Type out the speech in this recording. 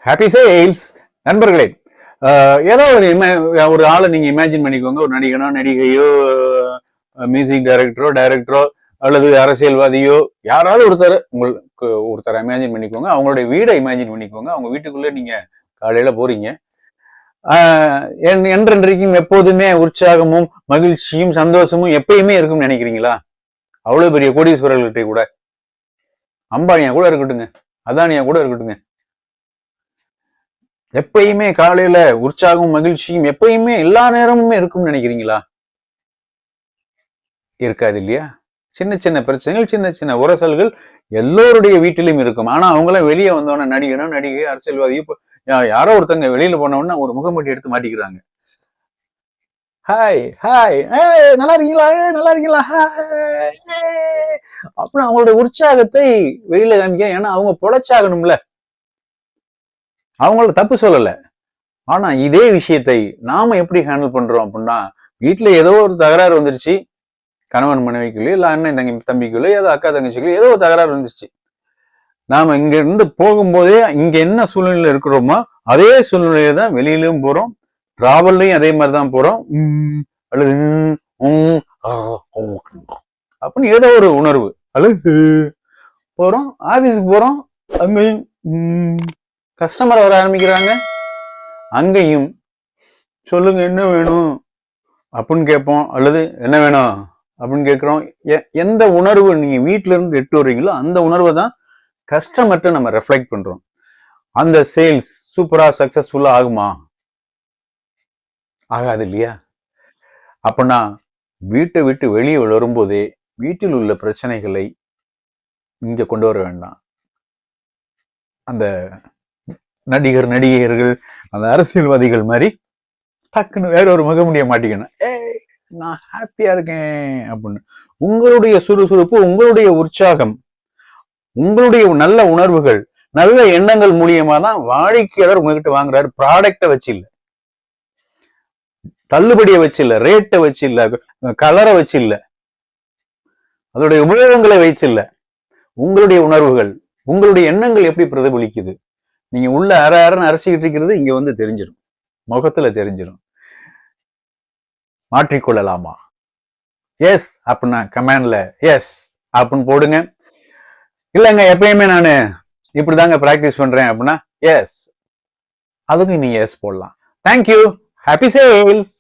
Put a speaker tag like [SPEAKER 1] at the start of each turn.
[SPEAKER 1] Happy sales நண்பர்களே. ஏதோ ஒரு ஆளை நீங்க இமேஜின் பண்ணிக்கோங்க. ஒரு நடிகனோ நடிகையோ மியூசிக் டைரக்டரோ அல்லது அரசியல்வாதியோ யாராவது ஒருத்தரை இமேஜின் பண்ணிக்கோங்க. அவங்களுடைய வீடை இமேஜின் பண்ணிக்கோங்க. அவங்க வீட்டுக்குள்ள நீங்க காலையில போறீங்க. என்றென்றைக்கும் எப்போதுமே உற்சாகமும் மகிழ்ச்சியும் சந்தோஷமும் எப்பயுமே இருக்கும்னு நினைக்கிறீங்களா? அவ்வளவு பெரிய கோடீஸ்வரர்கள்ட்ட கூட, அம்பானியா கூட இருக்கட்டுங்க, அதானியா கூட இருக்கட்டுங்க, எப்பயுமே காலையில உற்சாகமும் மகிழ்ச்சியும் எப்பயுமே எல்லா நேரமுமே இருக்கும்னு நினைக்கிறீங்களா? இருக்காது இல்லையா? சின்ன சின்ன பிரச்சனைகள், சின்ன சின்ன உரசல்கள் எல்லோருடைய வீட்டிலும் இருக்கும். ஆனா அவங்களாம் வெளியே வந்தோன்னா நடிகனோ நடிகை அரசியல்வாதியோ யாரோ ஒருத்தங்க வெளியில போனோம்னா ஒரு முகமூடி எடுத்து மாட்டிக்கிறாங்க. ஹாய் ஹாய், நல்லா இருக்கீங்களா, நல்லா இருக்கீங்களா, அப்புறம் அவங்களோட உற்சாகத்தை வெளியில காமிக்க. ஏன்னா அவங்க பொழைச்சாகணும்ல. அவங்கள தப்பு சொல்லல. ஆனா இதே விஷயத்தை நாம எப்படி ஹேண்டில் பண்றோம் அப்படின்னா, வீட்டுல ஏதோ ஒரு தகராறு வந்துருச்சு, கணவன் மனைவிக்குள்ளே, இல்ல அண்ணன் தம்பிக்குள்ளே, ஏதோ அக்கா தங்கச்சிக்குள்ளே ஏதோ ஒரு தகராறு வந்துருச்சு. நாம இங்க இருந்து போகும்போதே இங்க என்ன சூழ்நிலையில இருக்கிறோமோ அதே சூழ்நிலையில தான் வெளியிலும் போறோம், டிராவல்லையும் அதே மாதிரிதான் போறோம். அல்லது அப்படின்னு ஏதோ ஒரு உணர்வு அல்லது போறோம். ஆபீஸுக்கு போறோம், அங்கேயும் கஸ்டமர் வர ஆரம்பிக்கிறாங்க, அங்கேயும் சொல்லுங்க என்ன வேணும் அப்படின்னு கேட்போம், அல்லது என்ன வேணும் அப்படின்னு கேட்கிறோம். எந்த உணர்வு நீங்க வீட்டுல இருந்து எட்டு வர்றீங்களோ அந்த உணர்வை தான் கஸ்டமர்கிட்ட நம்ம ரெஃப்ளெக்ட் பண்றோம். அந்த சேல்ஸ் சூப்பரா சக்சஸ்ஃபுல்லா ஆகுமா? ஆகாது இல்லையா? அப்படின்னா வீட்டை விட்டு வெளியே வரும்போதே வீட்டில் உள்ள பிரச்சனைகளை இங்க கொண்டு வர வேண்டாம். அந்த நடிகர்கள், அந்த அரசியல்வாதிகள் மாதிரி டக்குன்னு வேற ஒரு முகமுடிய மாட்டிக்கணும். நான் ஹாப்பியா இருக்கேன் அப்படின்னு. உங்களுடைய சுறுசுறுப்பு, உங்களுடைய உற்சாகம், உங்களுடைய நல்ல உணர்வுகள், நல்ல எண்ணங்கள் மூலியமா தான் வாடிக்கையாளர் உங்ககிட்ட வாங்குறாரு. ப்ராடக்டை வச்சு இல்ல, தள்ளுபடியை வச்சு இல்ல, ரேட்டை வச்சு இல்ல, கலரை வச்சு இல்ல, அதோடைய உபயோகங்களை வச்சு இல்ல. உங்களுடைய உணர்வுகள், உங்களுடைய எண்ணங்கள் எப்படி பிரதிபலிக்குது, நீங்க உள்ள அரைன்னு அரைச்சிக்கிட்டு இருக்கிறது இங்க வந்து தெரிஞ்சிடும், முகத்துல தெரிஞ்சிடும். மாற்றிக்கொள்ளலாமா? எஸ் அப்படின்னா கமெண்ட்ல எஸ் அப்படின்னு போடுங்க. இல்லைங்க எப்பயுமே நான் இப்படிதாங்க பிராக்டிஸ் பண்றேன் அப்படின்னா எஸ், அதுக்கும் நீங்க எஸ் போடலாம். தேங்க்யூ. Happy sales.